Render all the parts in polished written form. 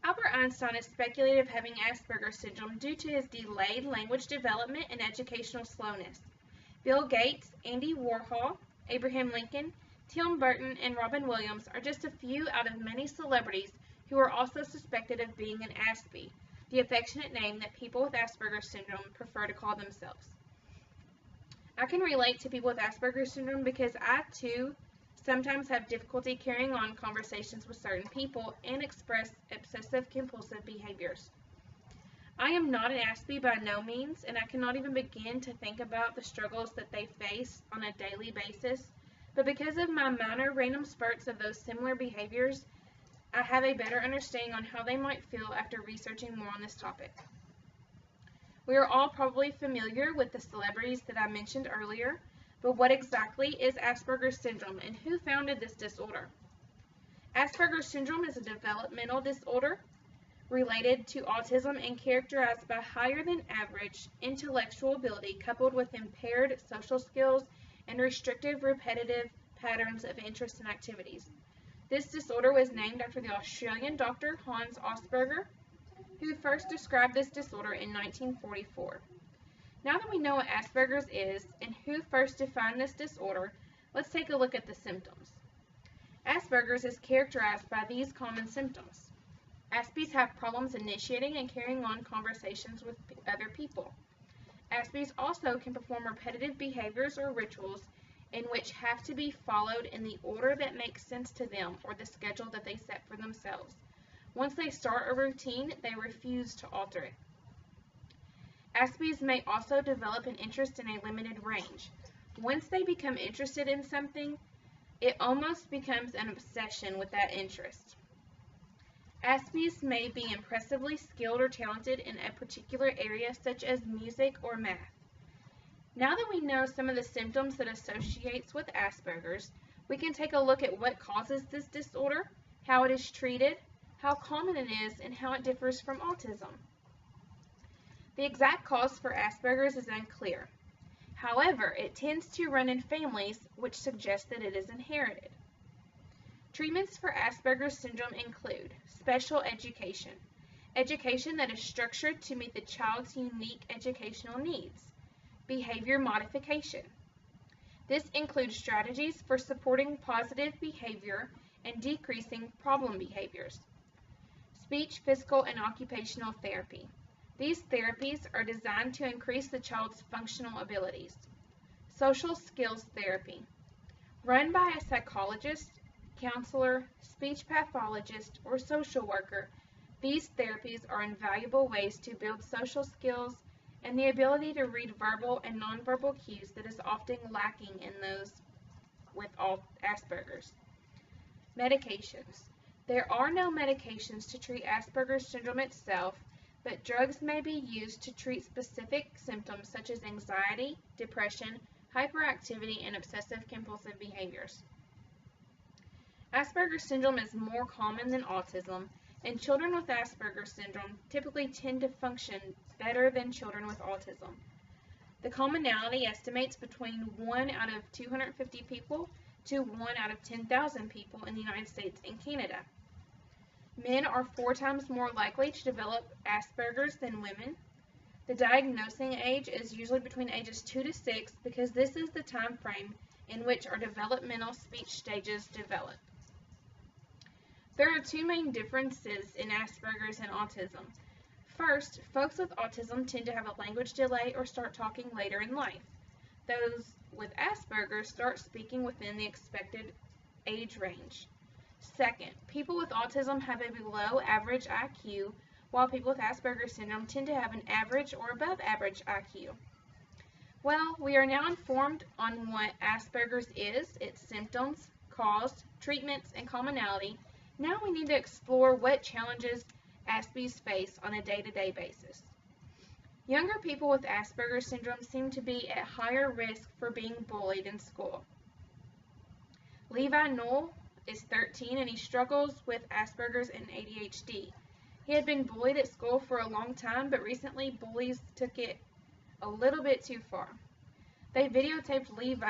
Albert Einstein is speculated of having Asperger's syndrome due to his delayed language development and educational slowness. Bill Gates, Andy Warhol, Abraham Lincoln, Tim Burton, and Robin Williams are just a few out of many celebrities who are also suspected of being an Aspie, the affectionate name that people with Asperger's syndrome prefer to call themselves. I can relate to people with Asperger's syndrome because I, too, sometimes have difficulty carrying on conversations with certain people and express obsessive-compulsive behaviors. I am not an Aspie by no means, and I cannot even begin to think about the struggles that they face on a daily basis, but because of my minor random spurts of those similar behaviors, I have a better understanding on how they might feel after researching more on this topic. We are all probably familiar with the celebrities that I mentioned earlier, but what exactly is Asperger's syndrome and who founded this disorder? Asperger's syndrome is a developmental disorder related to autism and characterized by higher than average intellectual ability coupled with impaired social skills and restrictive repetitive patterns of interest and activities. This disorder was named after the Australian Dr. Hans Asperger, who first described this disorder in 1944. Now that we know what Asperger's is and who first defined this disorder, let's take a look at the symptoms. Asperger's is characterized by these common symptoms. Aspies have problems initiating and carrying on conversations with other people. Aspies also can perform repetitive behaviors or rituals in which have to be followed in the order that makes sense to them or the schedule that they set for themselves. Once they start a routine, they refuse to alter it. Aspies may also develop an interest in a limited range. Once they become interested in something, it almost becomes an obsession with that interest. Aspies may be impressively skilled or talented in a particular area such as music or math. Now that we know some of the symptoms that associates with Asperger's, we can take a look at what causes this disorder, how it is treated, how common it is, and how it differs from autism. The exact cause for Asperger's is unclear. However, it tends to run in families, which suggests that it is inherited. Treatments for Asperger's syndrome include special education, education that is structured to meet the child's unique educational needs, behavior modification. This includes strategies for supporting positive behavior and decreasing problem behaviors. Speech, physical, and occupational therapy. These therapies are designed to increase the child's functional abilities. Social skills therapy. Run by a psychologist, counselor, speech pathologist, or social worker, these therapies are invaluable ways to build social skills and the ability to read verbal and nonverbal cues that is often lacking in those with Asperger's. Medications. There are no medications to treat Asperger's syndrome itself, but drugs may be used to treat specific symptoms such as anxiety, depression, hyperactivity, and obsessive-compulsive behaviors. Asperger's syndrome is more common than autism, and children with Asperger's syndrome typically tend to function better than children with autism. The commonality estimates between 1 out of 250 people to 1 out of 10,000 people in the United States and Canada. Men are 4 times more likely to develop Asperger's than women. The diagnosing age is usually between ages 2 to 6 because this is the time frame in which our developmental speech stages develop. There are 2 main differences in Asperger's and autism. First, folks with autism tend to have a language delay or start talking later in life. Those with Asperger's start speaking within the expected age range. Second, people with autism have a below average IQ, while people with Asperger's syndrome tend to have an average or above average IQ. Well, we are now informed on what Asperger's is, its symptoms, cause, treatments, and commonality. Now we need to explore what challenges Aspies face on a day-to-day basis. Younger people with Asperger's syndrome seem to be at higher risk for being bullied in school. Levi Knoll is 13 and he struggles with Asperger's and ADHD. He had been bullied at school for a long time, but recently bullies took it a little bit too far. They videotaped Levi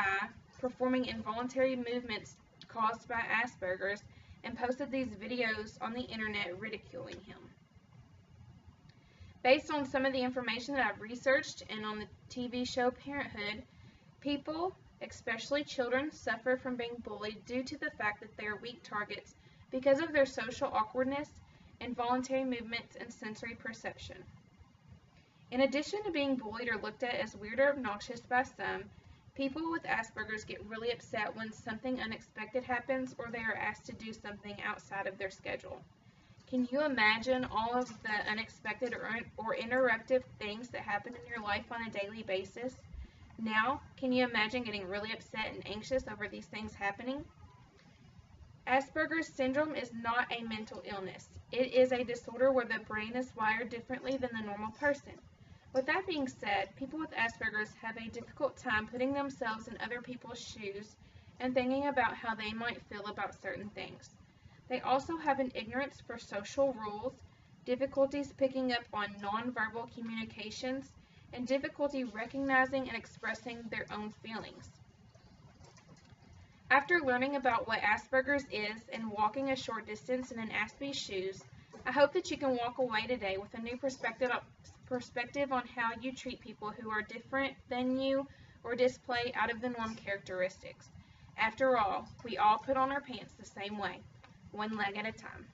performing involuntary movements caused by Asperger's, and posted these videos on the internet ridiculing him. Based on some of the information that I've researched and on the TV show Parenthood, people, especially children, suffer from being bullied due to the fact that they are weak targets because of their social awkwardness, involuntary movements, and sensory perception. In addition to being bullied or looked at as weird or obnoxious by some, people with Asperger's get really upset when something unexpected happens or they are asked to do something outside of their schedule. Can you imagine all of the unexpected or interruptive things that happen in your life on a daily basis? Now, can you imagine getting really upset and anxious over these things happening? Asperger's syndrome is not a mental illness. It is a disorder where the brain is wired differently than the normal person. With that being said, people with Asperger's have a difficult time putting themselves in other people's shoes and thinking about how they might feel about certain things. They also have an ignorance for social rules, difficulties picking up on nonverbal communications, and difficulty recognizing and expressing their own feelings. After learning about what Asperger's is and walking a short distance in an Aspie's shoes, I hope that you can walk away today with a new perspective on how you treat people who are different than you or display out of the norm characteristics. After all, we all put on our pants the same way, one leg at a time.